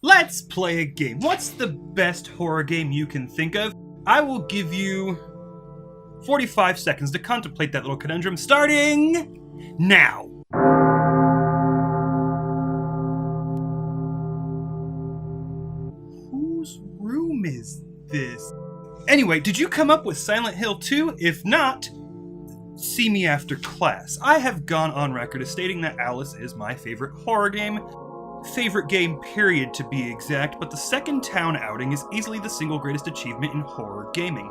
Let's play a game. What's the best horror game you can think of? I will give you 45 seconds to contemplate that little conundrum, starting now. Whose room is this? Anyway, did you come up with Silent Hill 2? If not, see me after class. I have gone on record as stating that Alice is my favorite horror game. Favorite game, period, to be exact, but the second town outing is easily the single greatest achievement in horror gaming.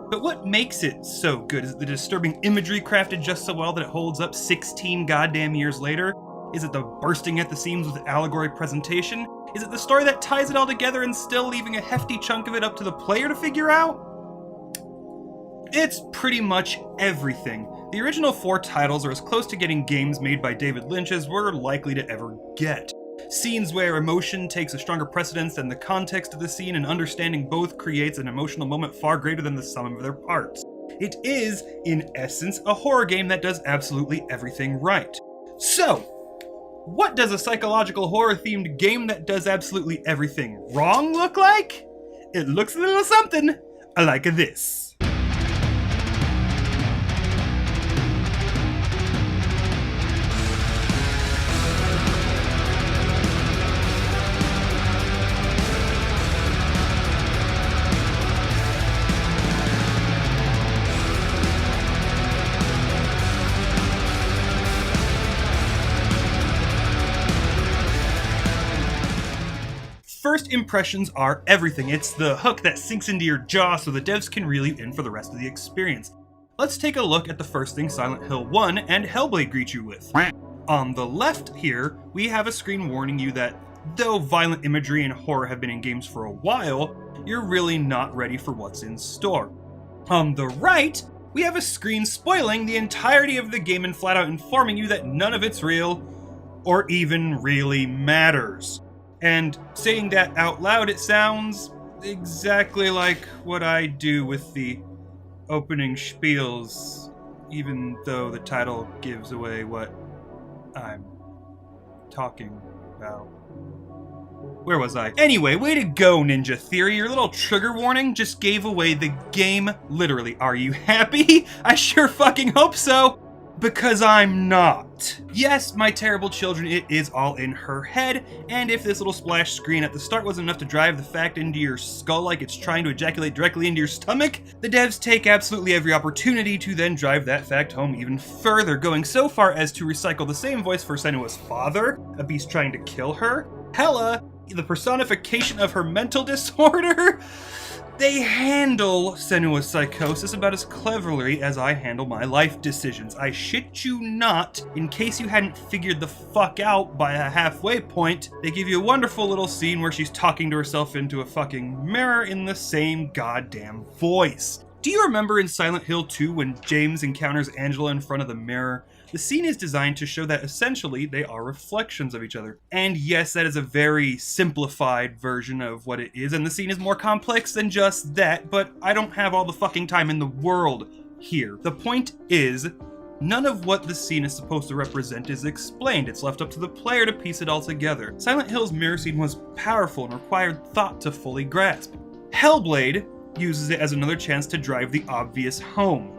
But what makes it so good? Is it the disturbing imagery crafted just so well that it holds up 16 goddamn years later? Is it the bursting at the seams with allegory presentation? Is it the story that ties it all together and still leaving a hefty chunk of it up to the player to figure out? It's pretty much everything. The original 4 titles are as close to getting games made by David Lynch as we're likely to ever get. Scenes where emotion takes a stronger precedence than the context of the scene, and understanding both creates an emotional moment far greater than the sum of their parts. It is, in essence, a horror game that does absolutely everything right. So, what does a psychological horror-themed game that does absolutely everything wrong look like? It looks a little something like this. First impressions are everything. It's the hook that sinks into your jaw so the devs can reel you in for the rest of the experience. Let's take a look at the first thing Silent Hill 1 and Hellblade greet you with. On the left here, we have a screen warning you that though violent imagery and horror have been in games for a while, you're really not ready for what's in store. On the right, we have a screen spoiling the entirety of the game and flat out informing you that none of it's real or even really matters. And saying that out loud, it sounds exactly like what I do with the opening spiels, even though the title gives away what I'm talking about. Where was I? Anyway, way to go, Ninja Theory. Your little trigger warning just gave away the game, literally. Are you happy? I sure fucking hope so. Because I'm not. Yes, my terrible children, it is all in her head, and if this little splash screen at the start wasn't enough to drive the fact into your skull like it's trying to ejaculate directly into your stomach, the devs take absolutely every opportunity to then drive that fact home even further, going so far as to recycle the same voice for Senua's father, a beast trying to kill her, Hela, the personification of her mental disorder. They handle Senua's psychosis about as cleverly as I handle my life decisions. I shit you not, in case you hadn't figured the fuck out by a halfway point, they give you a wonderful little scene where she's talking to herself into a fucking mirror in the same goddamn voice. Do you remember in Silent Hill 2 when James encounters Angela in front of the mirror? The scene is designed to show that essentially they are reflections of each other. And yes, that is a very simplified version of what it is, and the scene is more complex than just that, but I don't have all the fucking time in the world here. The point is, none of what the scene is supposed to represent is explained. It's left up to the player to piece it all together. Silent Hill's mirror scene was powerful and required thought to fully grasp. Hellblade uses it as another chance to drive the obvious home.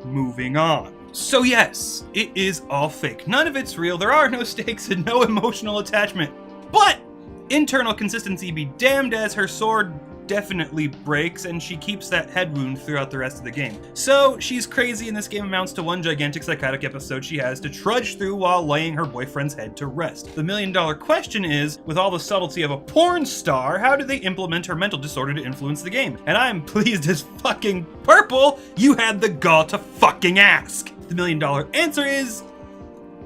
Moving on. So yes, it is all fake. None of it's real, there are no stakes and no emotional attachment. But internal consistency be damned, as her sword definitely breaks and she keeps that head wound throughout the rest of the game. So she's crazy, and this game amounts to one gigantic psychotic episode she has to trudge through while laying her boyfriend's head to rest. The million-dollar question is, with all the subtlety of a porn star, how do they implement her mental disorder to influence the game? And I'm pleased as fucking purple you had the gall to fucking ask. The million-dollar answer is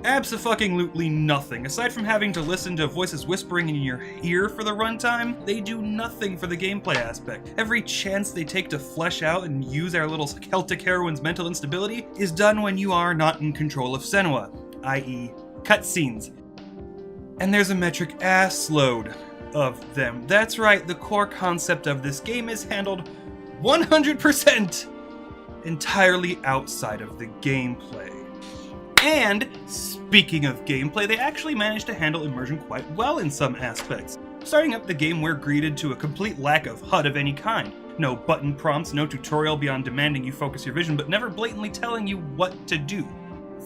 abso-fucking-lutely nothing. Aside from having to listen to voices whispering in your ear for the runtime, they do nothing for the gameplay aspect. Every chance they take to flesh out and use our little Celtic heroine's mental instability is done when you are not in control of Senua, i.e. cutscenes. And there's a metric ass load of them. That's right, the core concept of this game is handled 100% entirely outside of the gameplay. And speaking of gameplay, they actually managed to handle immersion quite well in some aspects. Starting up the game, we're greeted to a complete lack of HUD of any kind. No button prompts, no tutorial beyond demanding you focus your vision, but never blatantly telling you what to do.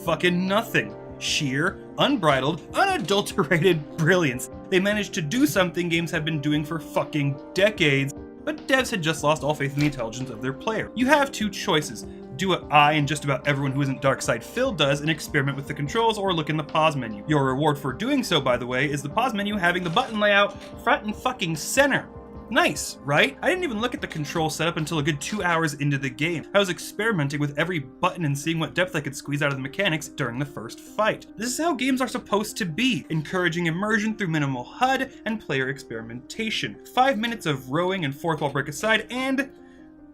Fucking nothing. Sheer, unbridled, unadulterated brilliance. They managed to do something games have been doing for fucking decades, but devs had just lost all faith in the intelligence of their player. You have two choices. Do what I and just about everyone who isn't Darkside Phil does and experiment with the controls, or look in the pause menu. Your reward for doing so, by the way, is the pause menu having the button layout front and fucking center. Nice, right? I didn't even look at the control setup until a good 2 hours into the game. I was experimenting with every button and seeing what depth I could squeeze out of the mechanics during the first fight. This is how games are supposed to be, encouraging immersion through minimal HUD and player experimentation. 5 minutes of rowing and fourth wall break aside, and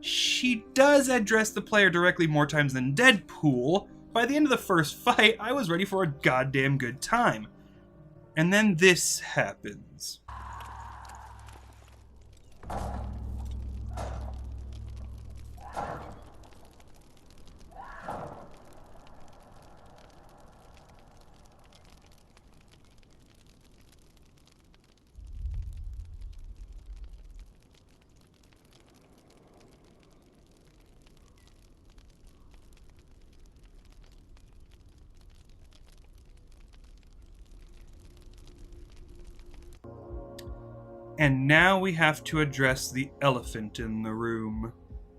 she does address the player directly more times than Deadpool. By the end of the first fight, I was ready for a goddamn good time. And then this happens. And now we have to address the elephant in the room.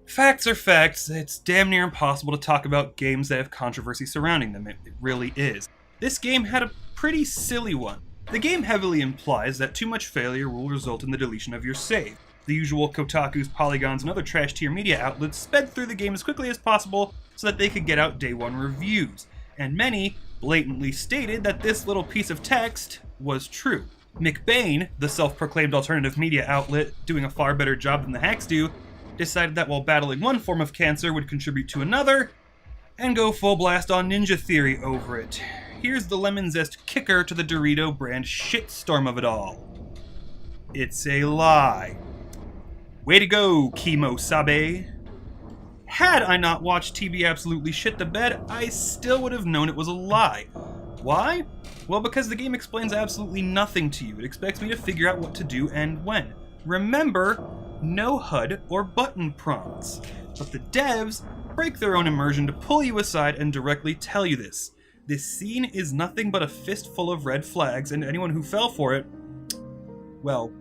Facts are facts. It's damn near impossible to talk about games that have controversy surrounding them. It really is. This game had a pretty silly one. The game heavily implies that too much failure will result in the deletion of your save. The usual Kotakus, Polygons, and other trash tier media outlets sped through the game as quickly as possible so that they could get out day one reviews. And many blatantly stated that this little piece of text was true. McBain, the self-proclaimed alternative media outlet doing a far better job than the hacks do, decided that while battling one form of cancer would contribute to another, and go full blast on Ninja Theory over it. Here's the lemon zest kicker to the Dorito brand shitstorm of it all. It's a lie. Way to go, Kimo Sabe. Had I not watched TB absolutely shit the bed, I still would have known it was a lie. Why? Well, because the game explains absolutely nothing to you. It expects me to figure out what to do and when. Remember, no HUD or button prompts. But the devs break their own immersion to pull you aside and directly tell you this. This scene is nothing but a fistful of red flags, and anyone who fell for it, well,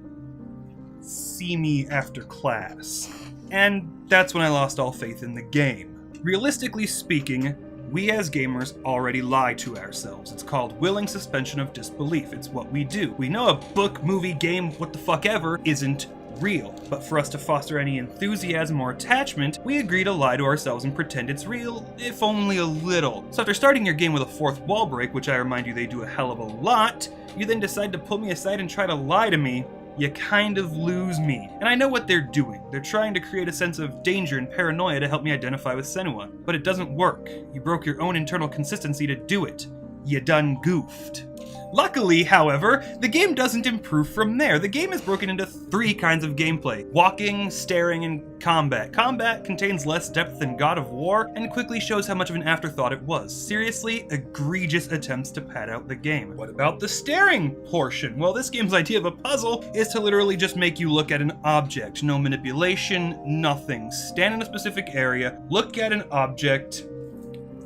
see me after class. And that's when I lost all faith in the game. Realistically speaking, we as gamers already lie to ourselves. It's called willing suspension of disbelief. It's what we do. We know a book, movie, game, what the fuck ever isn't real. But for us to foster any enthusiasm or attachment, we agree to lie to ourselves and pretend it's real, if only a little. So after starting your game with a fourth wall break, which I remind you they do a hell of a lot, you then decide to pull me aside and try to lie to me, you kind of lose me. And I know what they're doing. They're trying to create a sense of danger and paranoia to help me identify with Senua. But it doesn't work. You broke your own internal consistency to do it. You done goofed. Luckily, however, the game doesn't improve from there. The game is broken into 3 kinds of gameplay: walking, staring, and combat. Combat contains less depth than God of War, and quickly shows how much of an afterthought it was. Seriously, egregious attempts to pad out the game. What about the staring portion? Well, this game's idea of a puzzle is to literally just make you look at an object. No manipulation, nothing. Stand in a specific area, look at an object,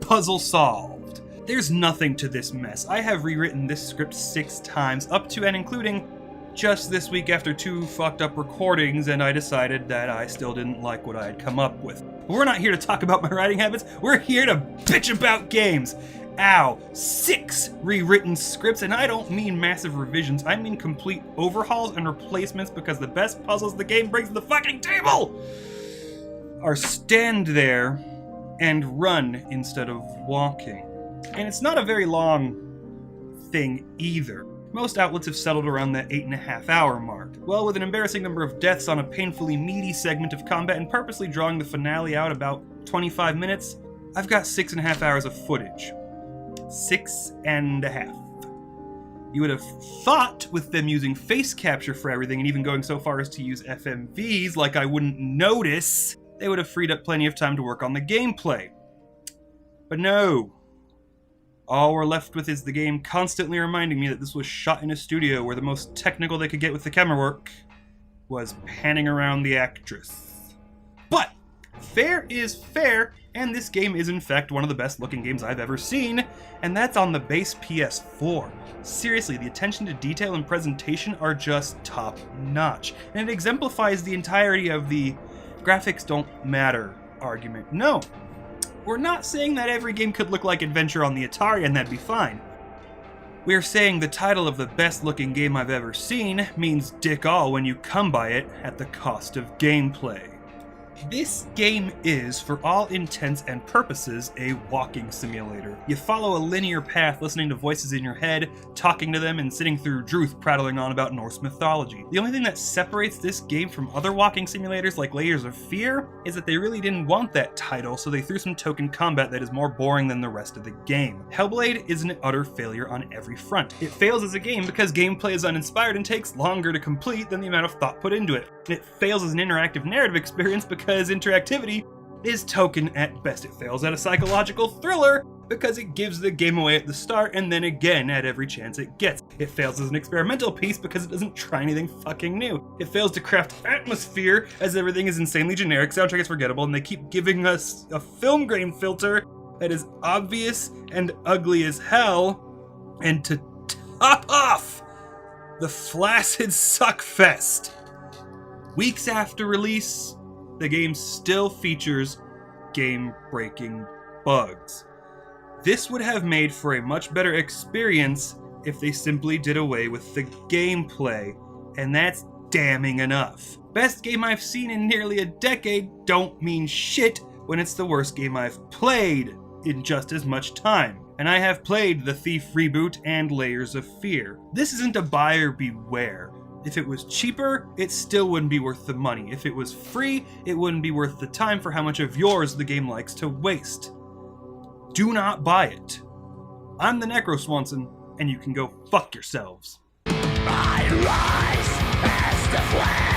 puzzle solved. There's nothing to this mess. I have rewritten this script 6 times, up to and including just this week after 2 fucked up recordings, and I decided that I still didn't like what I had come up with. But we're not here to talk about my writing habits, we're here to bitch about games. Ow, 6 rewritten scripts, and I don't mean massive revisions, I mean complete overhauls and replacements, because the best puzzles the game brings to the fucking table are stand there and run instead of walking. And it's not a very long thing either. Most outlets have settled around that 8.5 hour mark. Well, with an embarrassing number of deaths on a painfully meaty segment of combat and purposely drawing the finale out about 25 minutes, I've got 6.5 hours of footage. 6.5. You would have thought, with them using face capture for everything and even going so far as to use FMVs like I wouldn't notice, they would have freed up plenty of time to work on the gameplay. But no. All we're left with is the game constantly reminding me that this was shot in a studio where the most technical they could get with the camera work was panning around the actress. But fair is fair, and this game is in fact one of the best looking games I've ever seen, and that's on the base PS4. Seriously, the attention to detail and presentation are just top notch, and it exemplifies the entirety of the graphics don't matter argument. No, we're not saying that every game could look like Adventure on the Atari and that'd be fine. We're saying the title of the best looking game I've ever seen means dick all when you come by it at the cost of gameplay. This game is, for all intents and purposes, a walking simulator. You follow a linear path listening to voices in your head, talking to them, and sitting through Druth prattling on about Norse mythology. The only thing that separates this game from other walking simulators like Layers of Fear is that they really didn't want that title, so they threw some token combat that is more boring than the rest of the game. Hellblade is an utter failure on every front. It fails as a game because gameplay is uninspired and takes longer to complete than the amount of thought put into it. It fails as an interactive narrative experience because interactivity is token at best. It fails at a psychological thriller because it gives the game away at the start and then again at every chance it gets. It fails as an experimental piece because it doesn't try anything fucking new. It fails to craft atmosphere as everything is insanely generic, soundtrack is forgettable, and they keep giving us a film grain filter that is obvious and ugly as hell. And to top off the flaccid suckfest, weeks after release, the game still features game-breaking bugs. This would have made for a much better experience if they simply did away with the gameplay, and that's damning enough. Best game I've seen in nearly a decade don't mean shit when it's the worst game I've played in just as much time. And I have played The Thief reboot and Layers of Fear. This isn't a buyer beware. If it was cheaper, it still wouldn't be worth the money. If it was free, it wouldn't be worth the time for how much of yours the game likes to waste. Do not buy it. I'm the TheNecroswanson, and you can go fuck yourselves. I rise as the flag.